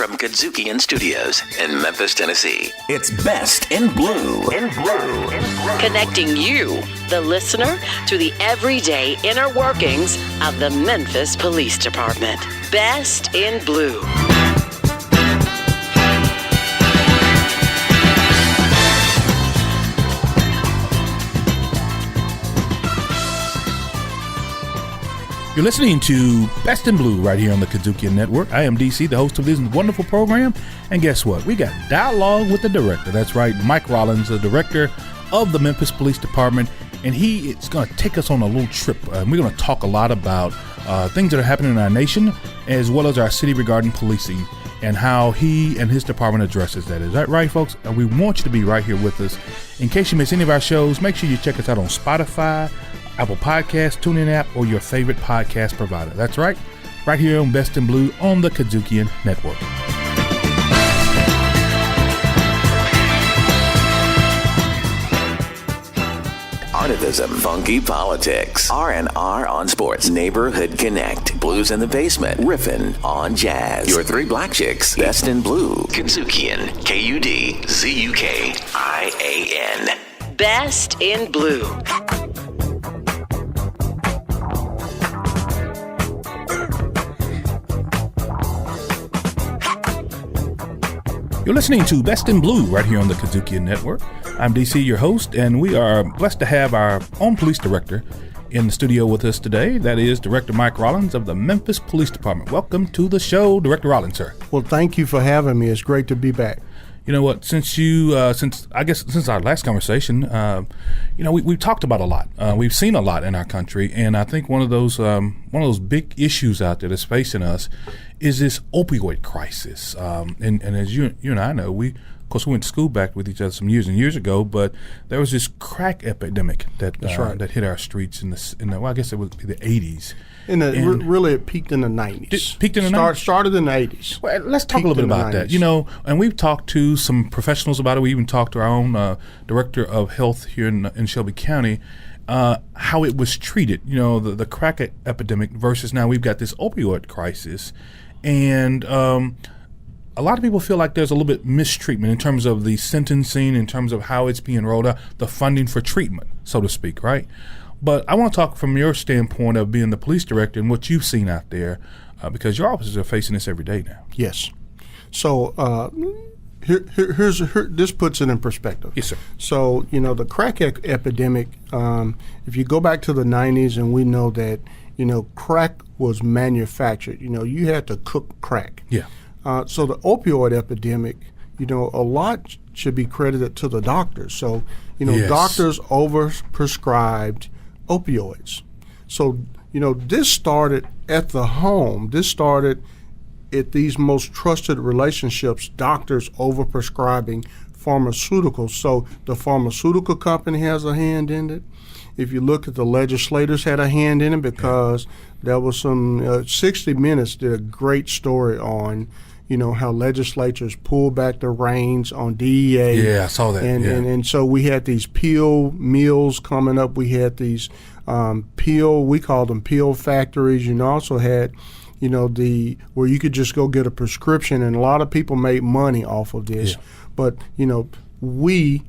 from KUDZUKIAN Studios in Memphis, Tennessee. It's Best in Blue. Connecting you, the listener, to the everyday inner workings of the Memphis Police Department. Best in Blue. You're listening to Best in Blue right here on the KUDZUKIAN Network. I am DC, the host of this wonderful program. And guess what? We got dialogue with the director. That's right, Mike Rallings, the director of the Memphis Police Department. And he is going to take us on a little trip. We're going to talk a lot about things that are happening in our nation, as well as our city regarding policing and how he and his department addresses that. Is that right, folks? And we want you to be right here with us. In case you miss any of our shows, make sure you check us out on Spotify, Apple Podcasts, TuneIn app, or your favorite podcast provider. That's right here on Best in Blue on the KUDZUKIAN Network. Artivism, funky politics, R&R on sports, neighborhood connect, blues in the basement, riffin' on jazz. Your three black chicks, Best in Blue, KUDZUKIAN, KUDZUKIAN. Best in Blue. You're listening to Best in Blue right here on the KUDZUKIAN Network. I'm DC, your host, and we are blessed to have our own police director in the studio with us today. That is Director Mike Rallings of the Memphis Police Department. Welcome to the show, Director Rallings, sir. Well, thank you for having me. It's great to be back. You know what? Since our last conversation, we've talked about a lot. We've seen a lot in our country, and I think one of those big issues out there that's facing us is this opioid crisis. And as you and I know, we went to school back with each other some years and years ago, but there was this crack epidemic that hit our streets in the I guess it would be the 80s. Really, it peaked in the 90s. Peaked in the 90s? Started in the 80s. Well, let's talk a little bit about that. And we've talked to some professionals about it. We even talked to our own director of health here in Shelby County, how it was treated, the crack epidemic versus now we've got this opioid crisis. And a lot of people feel like there's a little bit mistreatment in terms of the sentencing, in terms of how it's being rolled out, the funding for treatment, so to speak, right? But I want to talk from your standpoint of being the police director and what you've seen out there, because your officers are facing this every day now. Yes. So this puts it in perspective. Yes, sir. So, the crack epidemic, if you go back to the 90s, and we know that, crack was manufactured. You had to cook crack. Yeah. So the opioid epidemic, a lot should be credited to the doctors. So, Yes. Doctors overprescribed opioids. So, this started at the home. This started at these most trusted relationships, doctors overprescribing pharmaceuticals. So the pharmaceutical company has a hand in it. If you look at the legislators had a hand in it because there was some 60 Minutes did a great story on how legislatures pulled back the reins on DEA. Yeah, I saw that. And so we had these pill mills coming up. We had these we called them pill factories. Also had, where you could just go get a prescription, and a lot of people made money off of this. Yeah. But, we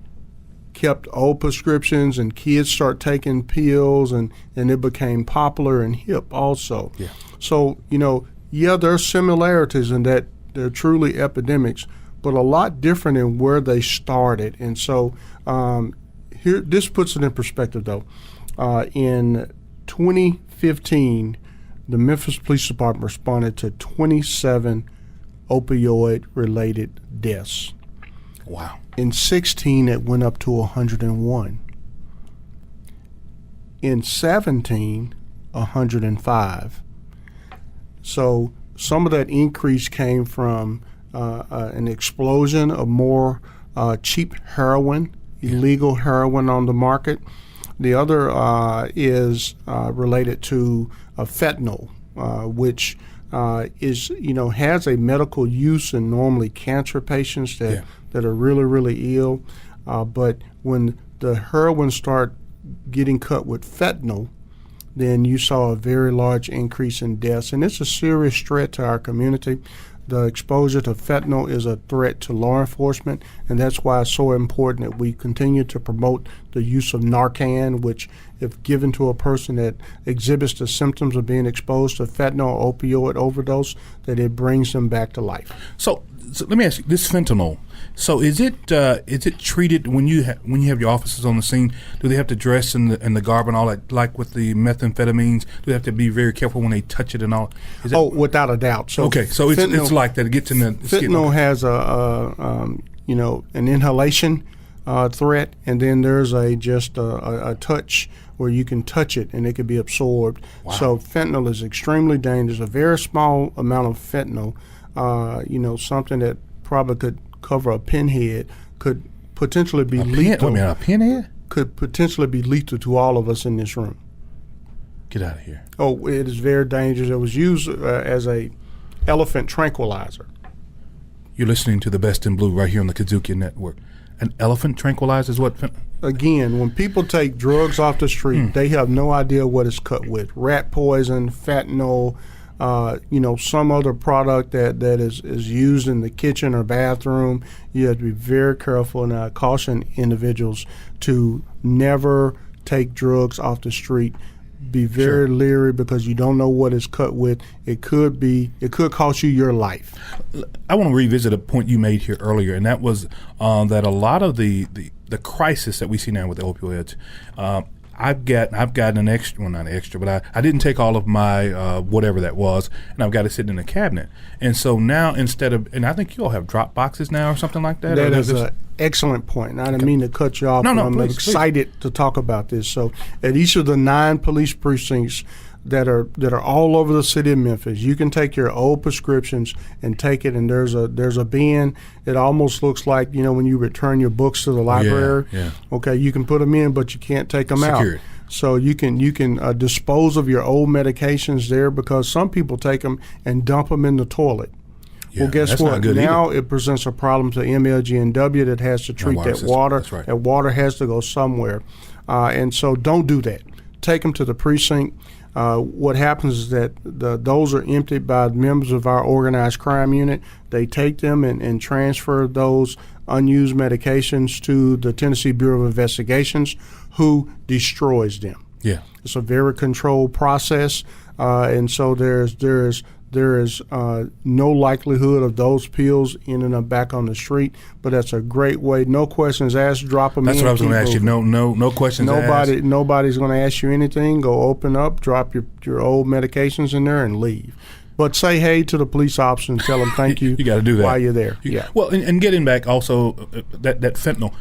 kept old prescriptions, and kids start taking pills, and it became popular and hip also. Yeah. So, there are similarities in that they're truly epidemics, but a lot different in where they started. And so this puts it in perspective, though. In 2015, the Memphis Police Department responded to 27 opioid-related deaths. Wow. In 16, it went up to 101. In 17, 105. So some of that increase came from an explosion of more cheap heroin, illegal heroin on the market. The other is related to fentanyl, which has a medical use in normally cancer patients that are really, really ill. But when the heroin start getting cut with fentanyl, then you saw a very large increase in deaths. And it's a serious threat to our community. the exposure to fentanyl is a threat to law enforcement, and that's why it's so important that we continue to promote the use of Narcan, which, if given to a person that exhibits the symptoms of being exposed to fentanyl or opioid overdose, that it brings them back to life. So let me ask you, this fentanyl. So is it treated when you have your officers on the scene? Do they have to dress in the garb and all that, like with the methamphetamines? Do they have to be very careful when they touch it and all? Without a doubt. So okay, so it's like that. It gets in the skin. Fentanyl has an inhalation threat, and then there's a touch where you can touch it and it can be absorbed. Wow. So fentanyl is extremely dangerous. A very small amount of fentanyl, something that probably could cover a pinhead, could potentially be lethal. A pinhead? Could potentially be lethal to all of us in this room. Get out of here. Oh, it is very dangerous. It was used as a elephant tranquilizer. You're listening to the Best in Blue right here on the KUDZUKIAN Network. An elephant tranquilizer is what? Again, when people take drugs off the street, they have no idea what it's cut with. Rat poison, fentanyl, some other product that is used in the kitchen or bathroom. You have to be very careful, and I caution individuals to never take drugs off the street. Be very leery, because you don't know what it's cut with. It could cost you your life. I want to revisit a point you made here earlier, and that was that a lot of the crisis that we see now with the opioids. I've gotten an extra, well, not an extra, but I didn't take all of my whatever that was, and I've got it sitting in a cabinet. And so now and I think you all have drop boxes now or something like that. That is an excellent point. I didn't mean to cut you off, but I'm excited to talk about this. So at each of the 9 police precincts that are all over the city of Memphis, you can take your old prescriptions and take it, and there's a bin. It almost looks like, when you return your books to the library. Yeah. Okay, you can put them in, but you can't take them out. So you can dispose of your old medications there, because some people take them and dump them in the toilet. Yeah, well, guess what? Now it presents a problem to MLGNW that has to treat that water. That's right. That water has to go somewhere. And so don't do that. Take them to the precinct. What happens is that those are emptied by members of our organized crime unit. They take them and transfer those unused medications to the Tennessee Bureau of Investigations, who destroys them. Yeah. It's a very controlled process, and so there is no likelihood of those pills ending up back on the street. But that's a great way. No questions asked. Drop them in. That's what I was going to ask you. No questions asked. Nobody's going to ask you anything. Go open up, drop your old medications in there, and leave. But say hey to the police officer and tell them thank you. You got to do that while you're there. Yeah. Well, and getting back also that fentanyl.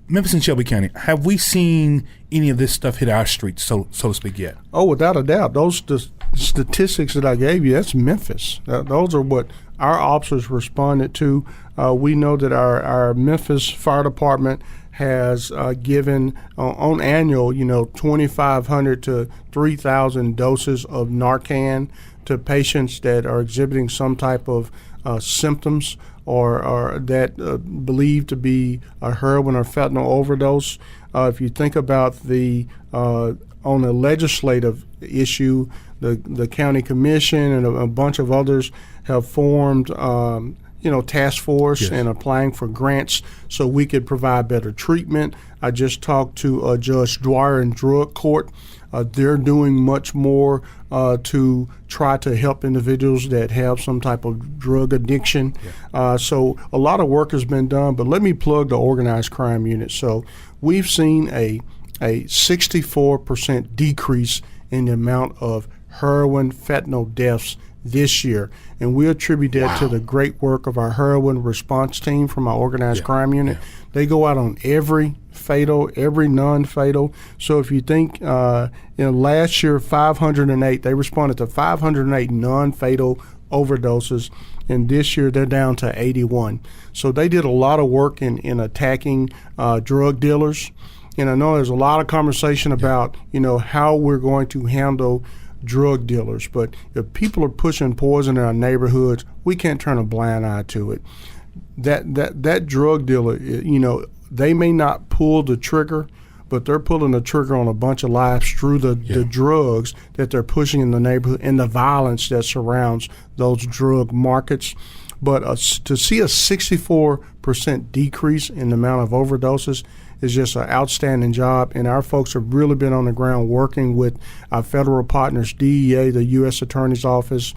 Memphis and Shelby County, have we seen any of this stuff hit our streets, so to speak, yet? Oh, without a doubt. Those statistics that I gave you, that's Memphis. Those are what our officers responded to. We know that our Memphis Fire Department has given on annual, 2,500 to 3,000 doses of Narcan to patients that are exhibiting some type of symptoms or that believed to be a heroin or fentanyl overdose. If you think about on the legislative issue, the county commission and a bunch of others have formed task force and applying for grants so we could provide better treatment. I just talked to Judge Dwyer in drug court. They're doing much more to try to help individuals that have some type of drug addiction. So a lot of work has been done, but let me plug the organized crime unit. So we've seen a 64% decrease in the amount of heroin fentanyl deaths this year, and we attribute that to the great work of our heroin response team from our organized crime unit. They go out on every fatal, every non-fatal. So if you think, last year 508, they responded to 508 non-fatal overdoses, and this year they're down to 81. So they did a lot of work in attacking drug dealers. And I know there's a lot of conversation about, how we're going to handle drug dealers, but if people are pushing poison in our neighborhoods, we can't turn a blind eye to it. That drug dealer, they may not pull the trigger, but they're pulling the trigger on a bunch of lives through the drugs that they're pushing in the neighborhood and the violence that surrounds those drug markets. But to see a 64% decrease in the amount of overdoses is just an outstanding job, and our folks have really been on the ground working with our federal partners, DEA, the U.S. Attorney's Office,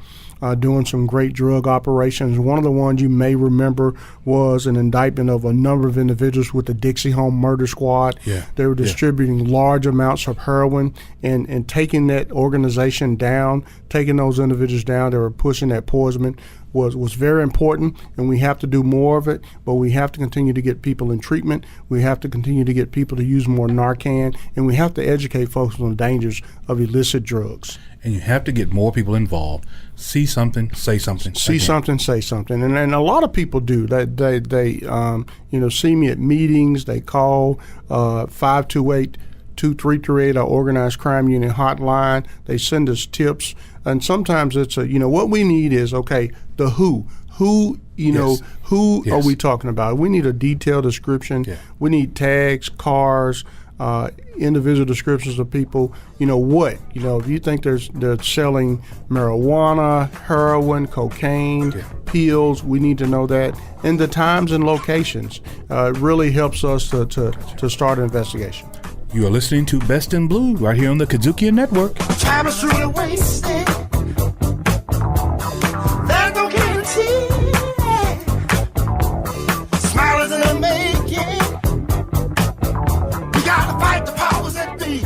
doing some great drug operations. One of the ones you may remember was an indictment of a number of individuals with the Dixie Home Murder Squad. Yeah. They were distributing large amounts of heroin and taking that organization down, taking those individuals down. They were pushing that poison was very important, and we have to do more of it, but we have to continue to get people in treatment. We have to continue to get people to use more Narcan, and we have to educate folks on the dangers of illicit drugs. And you have to get more people involved. See something, say something. See something, say something. And a lot of people do. They see me at meetings. They call 528-2338, our organized crime unit hotline. They send us tips. And sometimes it's what we need is, okay, the who. Who are we talking about? We need a detailed description. Yeah. We need tags, cars, individual descriptions of people. What? If you think they're selling marijuana, heroin, cocaine, pills, we need to know that. And the times and locations really helps us to start an investigation. You are listening to Best in Blue right here on the KUDZUKIAN Network. Time is truly wasted. There's no guarantee. Smile isn't a making. We gotta fight the powers that be.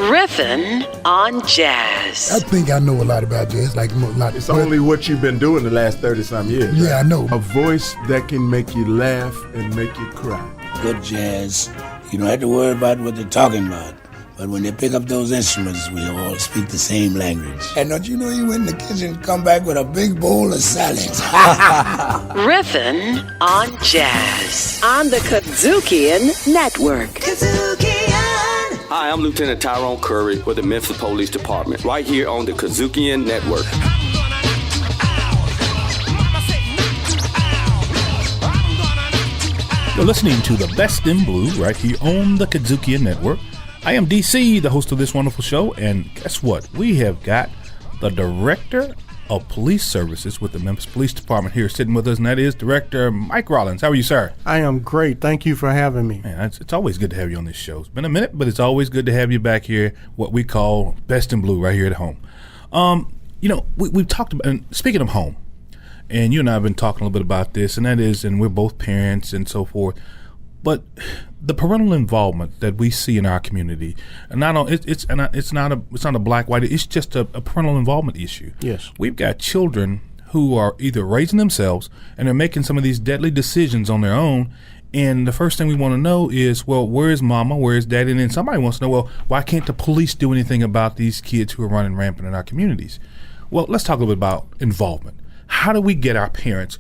Riffin' on jazz. I think I know a lot about jazz. It's only what you've been doing the last 30-some years. Yeah, right? I know. A voice that can make you laugh and make you cry. Good jazz. You don't have to worry about what they're talking about. But when they pick up those instruments, we all speak the same language. And don't you know you went in the kitchen and come back with a big bowl of salads? Riffin' on jazz on the KUDZUKIAN Network. KUDZUKIAN! Hi, I'm Lieutenant Tyrone Curry with the Memphis Police Department, right here on the KUDZUKIAN Network. You're listening to the Best in Blue right here on the KUDZUKIAN Network. I am DC, the host of this wonderful show, and guess what? We have got the Director of Police Services with the Memphis Police Department here sitting with us, and that is Director Mike Rallings. How are you, sir? I am great. Thank you for having me. Man, it's always good to have you on this show. It's been a minute, but it's always good to have you back here, what we call Best in Blue right here at home. We've talked about, and speaking of home, and you and I have been talking a little bit about this, and that is, and we're both parents and so forth, but the parental involvement that we see in our community, and it's not a black-white, it's just a parental involvement issue. Yes. We've got children who are either raising themselves and they're making some of these deadly decisions on their own, and the first thing we want to know is, well, where is mama, where is daddy? And then somebody wants to know, well, why can't the police do anything about these kids who are running rampant in our communities? Well, let's talk a little bit about involvement. How do we get our parents?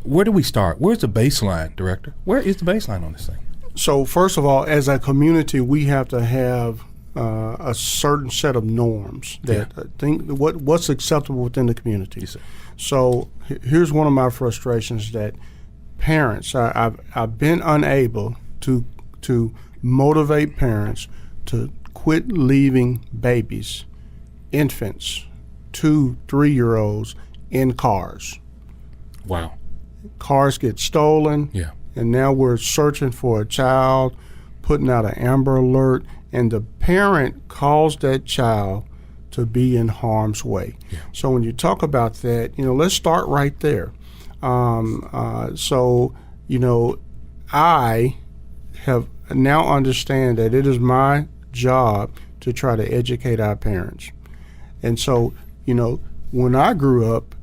Where do we start? Where's the baseline, Director? Where is the baseline on this thing? So first of all, as a community, we have to have a certain set of norms that think what's acceptable within the community. Yes, sir. So here's one of my frustrations that parents, I've been unable to motivate parents to quit leaving babies, infants, 2-3-year-olds in cars. Wow. Cars get stolen. Yeah. And now we're searching for a child, putting out an Amber Alert, and the parent calls that child to be in harm's way. Yeah. So when you talk about that, let's start right there. I have now understand that it is my job to try to educate our parents. And so, when I grew up,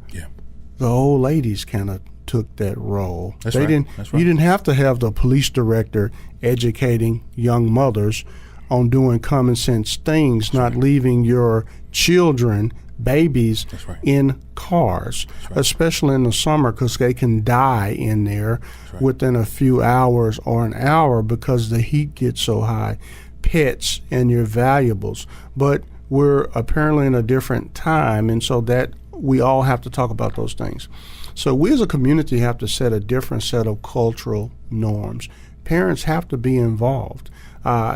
the old ladies kind of took that role. That's right. You didn't have to have the police director educating young mothers on doing common sense things, not leaving your children, babies, in cars, especially in the summer, because they can die in there within a few hours or an hour because the heat gets so high. Pets and your valuables. But we're apparently in a different time, and so that we all have to talk about those things. So we as a community have to set a different set of cultural norms. parents have to be involved.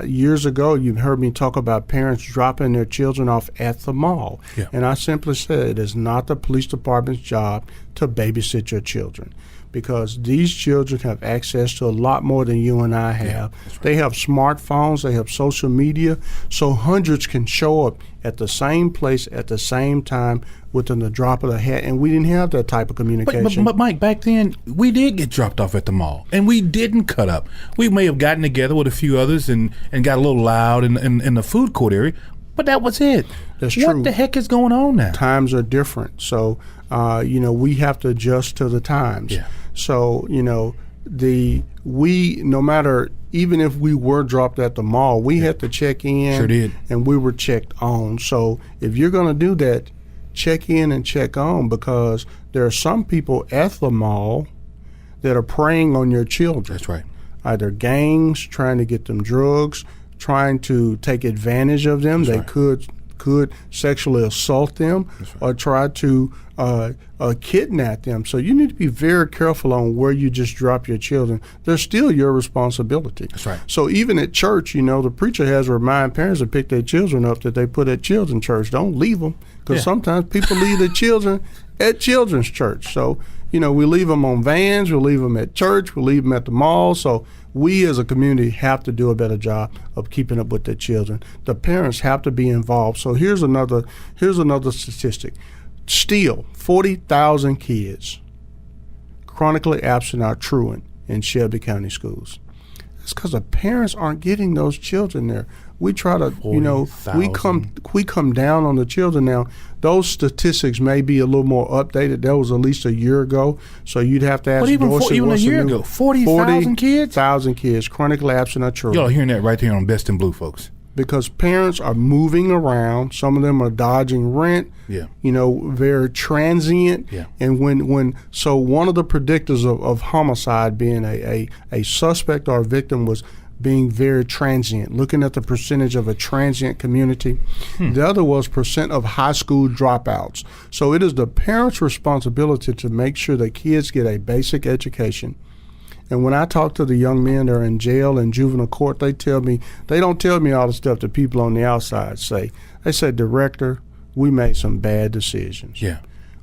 Years ago, you've heard me talk about parents dropping their children off at the mall. Yeah. And I simply said it is not the police department's job to babysit your children, because these children have access to a lot more than you and I have. Yeah, that's right. They have smartphones, they have social media, so hundreds can show up at the same place at the same time within the drop of a hat, and we didn't have that type of communication. But Mike, back then, we did get dropped off at the mall, and we didn't cut up. We may have gotten together with a few others and got a little loud in the food court area, but that was it. That's what true. What the heck is going on now? Times are different, so we have to adjust to the times. Yeah. So no matter, even if we were dropped at the mall, we had to check in. Sure did. And we were checked on. So if you're going to do that, check in and check on, because there are some people at the mall that are preying on your children. That's right. Either gangs trying to get them drugs, trying to take advantage of them. That's They right. could sexually assault them, or try to kidnap them. So you need to be very careful on where you just drop your children. They're still your responsibility. That's right. So even at church, the preacher has to remind parents to pick their children up that they put at children's church. Don't leave them, because sometimes people leave their children at children's church. So we leave them on vans, we leave them at church, we leave them at the mall. So we as a community have to do a better job of keeping up with their children. The parents have to be involved. So here's another statistic. Still, 40,000 kids chronically absent are truant in Shelby County schools. That's because the parents aren't getting those children there. We try to, we come down on the children now. Those statistics may be a little more updated. That was at least a year ago. So you'd have to ask. But even a year ago, 40,000 kids? 40,000 kids chronically absent are children. Y'all hearing that right here on Best in Blue, folks. Because parents are moving around. Some of them are dodging rent. Yeah. Very transient. Yeah. And so one of the predictors of homicide being a suspect or a victim was being very transient, looking at the percentage of a transient community. The other was percent of high school dropouts. So it is the parents' responsibility to make sure that kids get a basic education. And when I talk to the young men that are in jail and juvenile court, they don't tell me all the stuff that people on the outside say. They say, Director, we made some bad decisions. Yeah.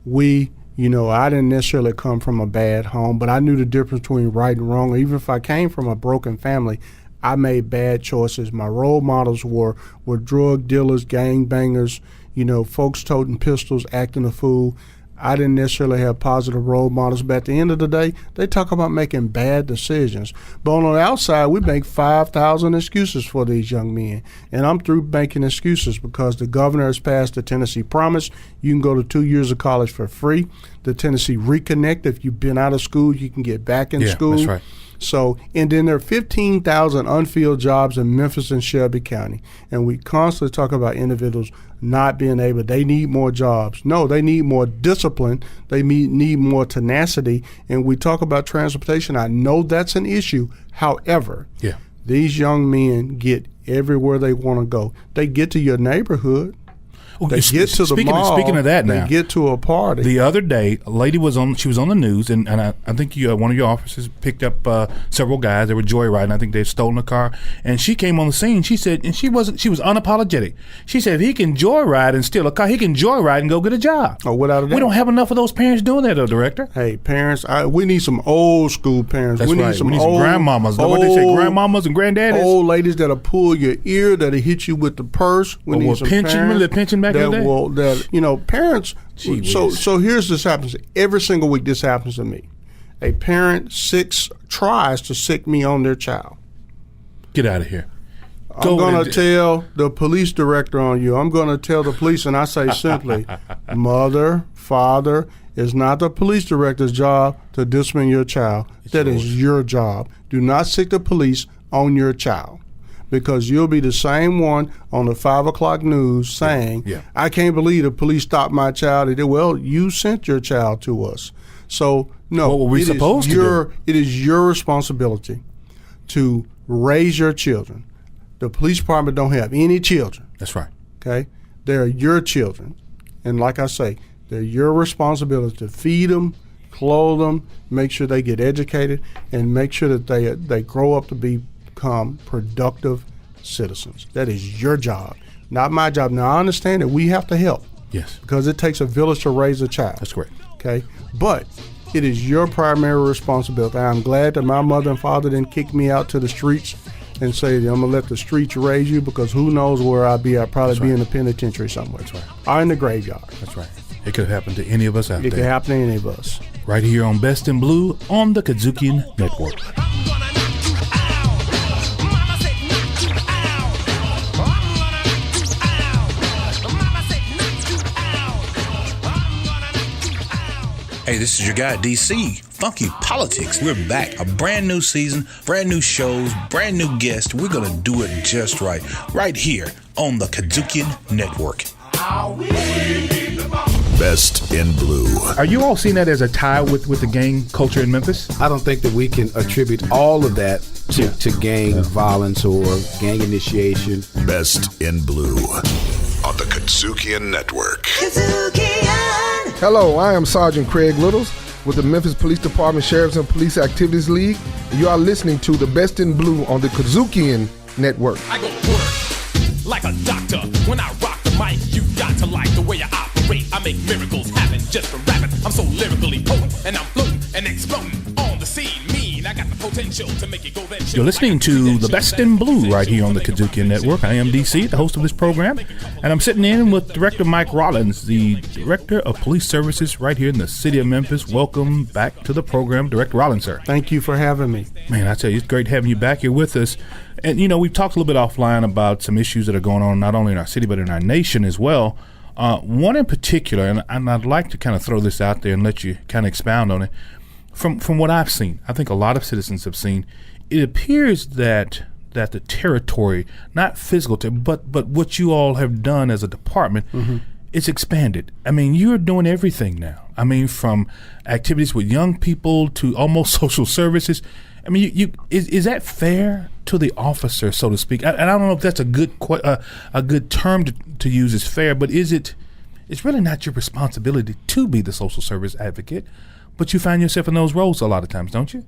I didn't necessarily come from a bad home, but I knew the difference between right and wrong. Even if I came from a broken family, I made bad choices. My role models were drug dealers, gang bangers, folks toting pistols, acting a fool. I didn't necessarily have positive role models, but at the end of the day, they talk about making bad decisions. But on the outside, we make 5,000 excuses for these young men. And I'm through making excuses, because the governor has passed the Tennessee Promise. You can go to 2 years of college for free. The Tennessee Reconnect, if you've been out of school, you can get back in school. That's right. So, and then there are 15,000 unfilled jobs in Memphis and Shelby County. And we constantly talk about individuals not being able, they need more jobs. No, they need more discipline. They need more tenacity. And we talk about transportation. I know that's an issue. However, these young men get everywhere they want to go. They get to your neighborhood. They get to the mall. Speaking of that now, they get to a party. The other day, a lady was on the news, and I think one of your officers picked up several guys. They were joyriding. I think they'd stolen a car, and she came on the scene. She said, and she was unapologetic. She said, if he can joyride and steal a car, he can joyride and go get a job. Oh, without a doubt. We don't have enough of those parents doing that, though, Director. Hey, parents, we need some old school parents. That's we right. Need some we need old, some grandmamas. What they say, grandmamas and granddaddies. Old ladies that'll pull your ear, that'll hit you with the purse. We need some pension. Remember the pension back in the day? Parents. So here's this happens every single week. This happens to me. A parent tries to sick me on their child. Get out of here. I'm going to tell the police director on you. I'm going to tell the police, and I say simply, mother, father, it's not the police director's job to discipline your child. That is your job. Do not sick the police on your child. Because you'll be the same one on the 5 o'clock news saying, I can't believe the police stopped my child. Well, you sent your child to us. So, no, what were we supposed to do? It is your responsibility to raise your children. The police department don't have any children. That's right. Okay? They're your children. And like I say, they're your responsibility to feed them, clothe them, make sure they get educated, and make sure that they grow up to become productive citizens. That is your job, not my job. Now, I understand that we have to help. Yes. Because it takes a village to raise a child. That's correct. Okay? But it is your primary responsibility. I'm glad that my mother and father didn't kick me out to the streets and say, I'm going to let the streets raise you, because who knows where I'll be. I'll probably be in the penitentiary somewhere. That's right. Or in the graveyard. That's right. It could happen to any of us out there. It could happen to any of us. Right here on Best in Blue on the KUDZUKIAN Network. Hey, this is your guy, DC, Funky Politics. We're back. A brand new season, brand new shows, brand new guests. We're going to do it just right. Right here on the KUDZUKIAN Network. Best in Blue. Are you all seeing that as a tie with the gang culture in Memphis? I don't think that we can attribute all of that to gang violence or gang initiation. Best in Blue on the KUDZUKIAN Network. Hello, I am Sergeant Craig Littles with the Memphis Police Department Sheriffs and Police Activities League. And you are listening to the Best in Blue on the KUDZUKIAN Network. I go to work like a doctor. When I rock the mic, you got to like the way I operate. I make miracles happen just from rapping. I'm so lyrically potent, and I'm floating and exploding on the scene. Mean, I got the potential to make it go then. You're listening to the Best in Blue right here on the KUDZUKIAN Network. I am DC, the host of this program, and I'm sitting in with Director Mike Rallings, the Director of Police Services right here in the city of Memphis. Welcome back to the program, Director Rallings, sir. Thank you for having me. Man, I tell you, it's great having you back here with us. And, we've talked a little bit offline about some issues that are going on not only in our city but in our nation as well. One in particular, and I'd like to kind of throw this out there and let you kind of expound on it. From what I've seen, I think a lot of citizens have seen, it appears that the territory, not physical, but what you all have done as a department, it's expanded. I mean, you're doing everything now. I mean, from activities with young people to almost social services. I mean, is that fair to the officer, so to speak? And I don't know if that's a good term to use as fair, but it's really not your responsibility to be the social service advocate, but you find yourself in those roles a lot of times, don't you?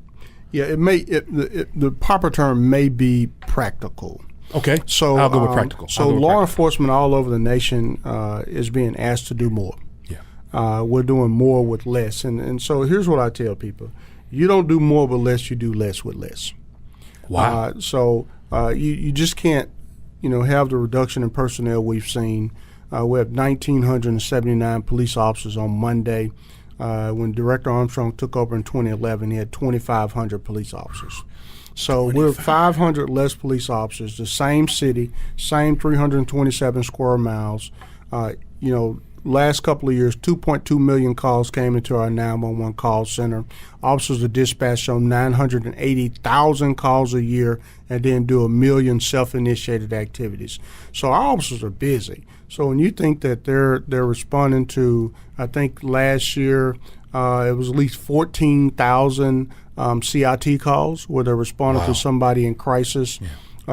Yeah, the proper term may be practical. Okay, so I'll go with practical. So law enforcement all over the nation is being asked to do more. Yeah, we're doing more with less, and so here's what I tell people: you don't do more with less, you do less with less. Wow. So you just can't, have the reduction in personnel we've seen. We have 1,979 police officers on Monday. When Director Armstrong took over in 2011, he had 2,500 police officers. So we're 500 less police officers, the same city, same 327 square miles. Last couple of years, 2.2 million calls came into our 911 call center. Officers are dispatched on 980,000 calls a year and then do 1 million self-initiated activities. So our officers are busy. So when you think that they're responding to, I think last year it was at least 14,000 CIT calls where they're responding to somebody in crisis. Yeah.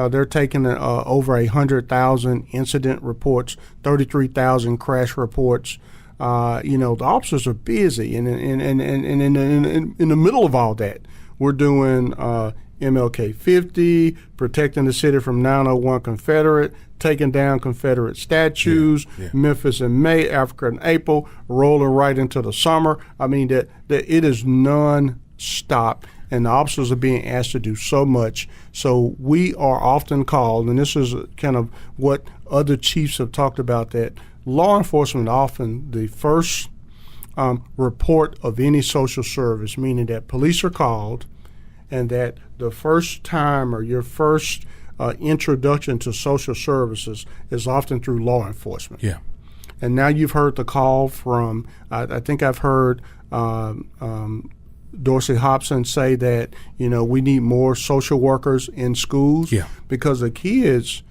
They're taking over 100,000 incident reports, 33,000 crash reports. The officers are busy, and in the middle of all that, we're doing MLK 50, protecting the city from 901 Confederate, taking down Confederate statues, Memphis in May, Africa in April, rolling right into the summer. I mean, that it is non-stop. And the officers are being asked to do so much. So we are often called, and this is kind of what other chiefs have talked about, that law enforcement often the first report of any social service, meaning that police are called and that the first time or your first introduction to social services is often through law enforcement. Yeah. And now you've heard the call from, I think I've heard Dorsey Hobson say that, we need more social workers in schools because the kids,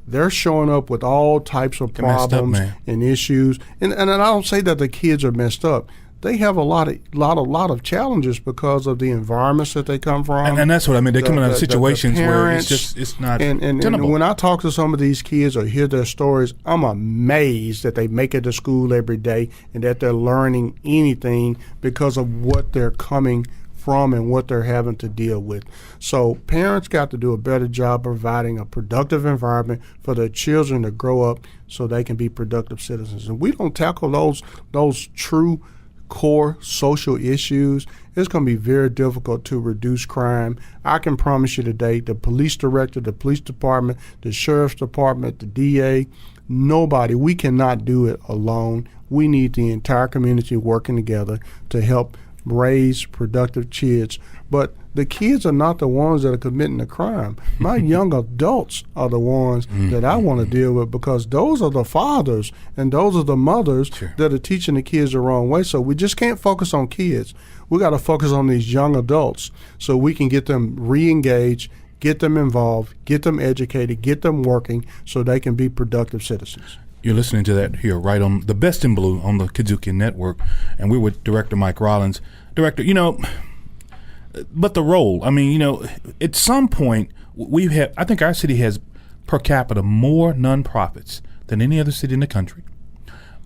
they're showing up with all types of problems and issues. And I don't say that the kids are messed up. they have a lot of challenges because of the environments that they come from. And that's what I mean. They're coming out of situations where it's not and when I talk to some of these kids or hear their stories, I'm amazed that they make it to school every day and that they're learning anything because of what they're coming from and what they're having to deal with. So parents got to do a better job providing a productive environment for their children to grow up so they can be productive citizens. And we don't tackle those true core social issues, it's going to be very difficult to reduce crime. I can promise you today, the police director, the police department, the sheriff's department, the DA, nobody, we cannot do it alone. We need the entire community working together to help raise productive kids. But the kids are not the ones that are committing the crime. My young adults are the ones that I want to deal with, because those are the fathers and those are the mothers that are teaching the kids the wrong way. So we just can't focus on kids. We got to focus on these young adults so we can get them re-engaged, get them involved, get them educated, get them working so they can be productive citizens. You're listening to that here right on the Best in Blue on the KUDZUKIAN Network, and we're with Director Mike Rallings. Director, but the role, at some point I think our city has per capita more nonprofits than any other city in the country.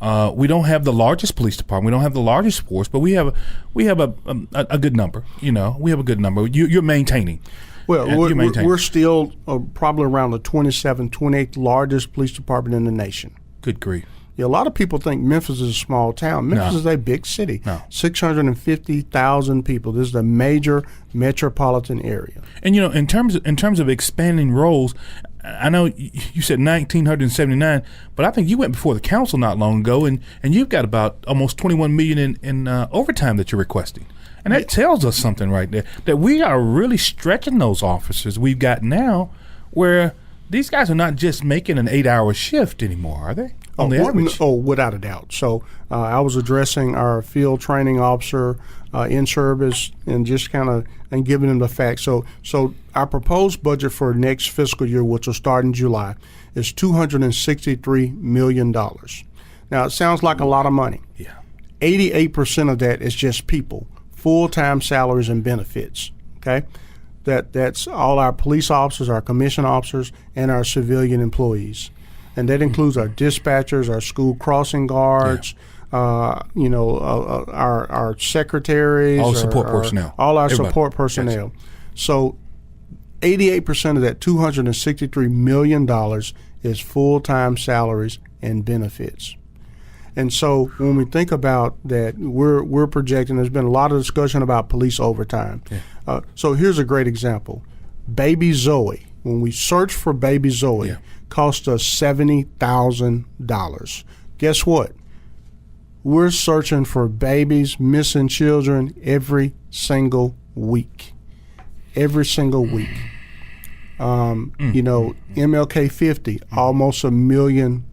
We don't have the largest police department. We don't have the largest force, but we have a good number. We have a good number. You're maintaining. Well, we're still probably around the 28th largest police department in the nation. Good grief. Yeah, a lot of people think Memphis is a small town. Memphis is a big city. 650,000 people. This is a major metropolitan area. And in terms of expanding roles, I know you said 1979, but I think you went before the council not long ago, and you've got about almost $21 million in overtime that you're requesting. And that tells us something right there, that we are really stretching those officers we've got now, where these guys are not just making an 8-hour shift anymore, are they? On the average? Without a doubt. So I was addressing our field training officer in service and just and giving them the facts. So our proposed budget for next fiscal year, which will start in July, is $263 million. Now, it sounds like a lot of money. Yeah. 88% of that is just people, full-time salaries and benefits, okay? That's all our police officers, our commissioned officers, and our civilian employees. And that includes our dispatchers, our school crossing guards, our secretaries. All support personnel. All our Everybody. Support personnel. So 88% of that $263 million is full-time salaries and benefits. And so when we think about that, we're projecting, there's been a lot of discussion about police overtime. Yeah. So here's a great example. Baby Zoe, when we search for Baby Zoe, cost us $70,000. Guess what? We're searching for babies, missing children every single week. Every single week. MLK 50, almost $1 million.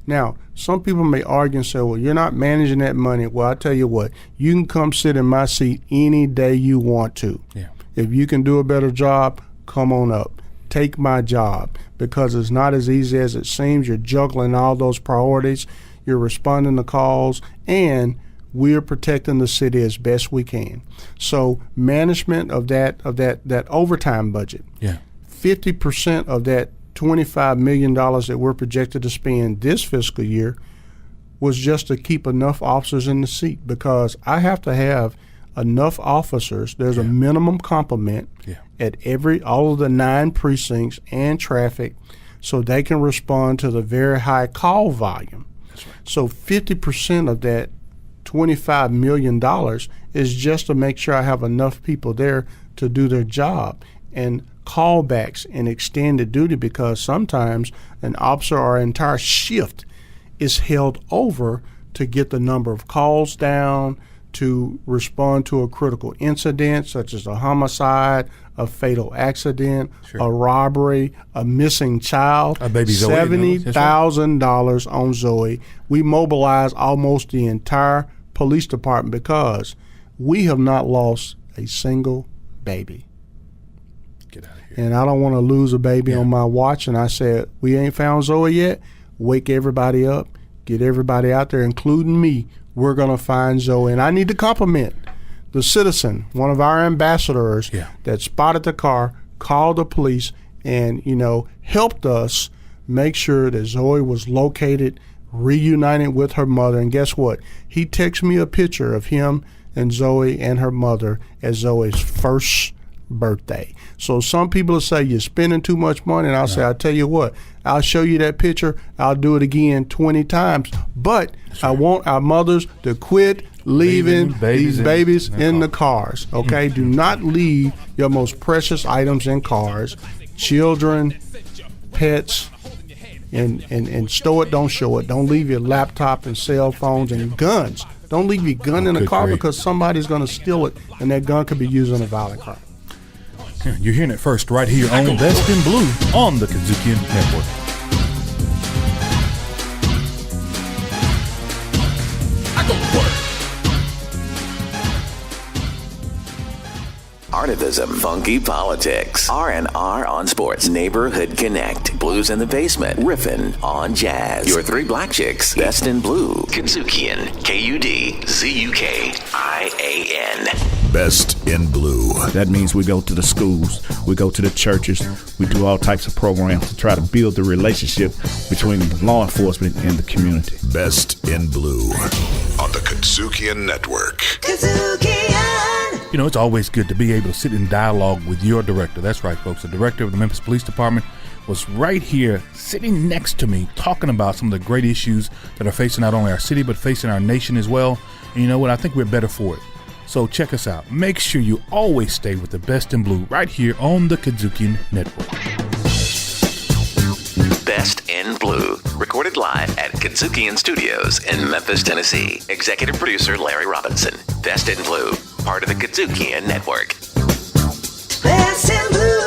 Now, some people may argue and say, well, you're not managing that money. Well, I tell you what, you can come sit in my seat any day you want to. Yeah. If you can do a better job, come on up. Take my job, because it's not as easy as it seems. You're juggling all those priorities. You're responding to calls, and we're protecting the city as best we can. So management of that overtime budget, 50% of that $25 million that we're projected to spend this fiscal year was just to keep enough officers in the seat, because I have to have enough officers. There's a minimum complement at all of the 9 precincts and traffic, so they can respond to the very high call volume. That's right. So 50% of that $25 million is just to make sure I have enough people there to do their job. And callbacks and extended duty, because sometimes an officer or an entire shift is held over to get the number of calls down, to respond to a critical incident such as a homicide, a fatal accident, a robbery, a missing child. A baby Zoe. $70,000 on Zoe. We mobilize almost the entire police department because we have not lost a single baby. Get out of here. And I don't want to lose a baby on my watch. And I said, we ain't found Zoe yet. Wake everybody up. Get everybody out there, including me. we're going to find Zoe. And I need to compliment the citizen, one of our ambassadors that spotted the car, called the police, and, helped us make sure that Zoe was located, reunited with her mother. And guess what? He texted me a picture of him and Zoe and her mother at Zoe's first birthday. So some people will say you're spending too much money, and I'll say, I'll tell you what, I'll show you that picture, I'll do it again 20 times. But I want our mothers to quit leaving these babies in the cars, okay? Do not leave your most precious items in cars, children, pets, and stow it, don't show it. Don't leave your laptop and cell phones and guns. Don't leave your gun in the car because somebody's going to steal it, and that gun could be used in a violent crime. You're hearing it first right here on Best in Blue on the KUDZUKIAN Network. Artivism, funky politics, R&R on sports, neighborhood connect, blues in the basement, riffing on jazz. Your three black chicks, Best in Blue, KUDZUKIAN, KUDZUKIAN. Best in Blue. That means we go to the schools, we go to the churches, we do all types of programs to try to build the relationship between law enforcement and the community. Best in Blue on the KUDZUKIAN Network. It's always good to be able to sit in dialogue with your director. That's right, folks. The director of the Memphis Police Department was right here sitting next to me talking about some of the great issues that are facing not only our city but facing our nation as well. And you know what? I think we're better for it. So check us out. Make sure you always stay with the Best in Blue right here on the KUDZUKIAN Network. Best in Blue, recorded live at KUDZUKIAN Studios in Memphis, Tennessee. Executive producer Larry Robinson. Best in Blue, part of the KUDZUKIAN Network. Best in Blue.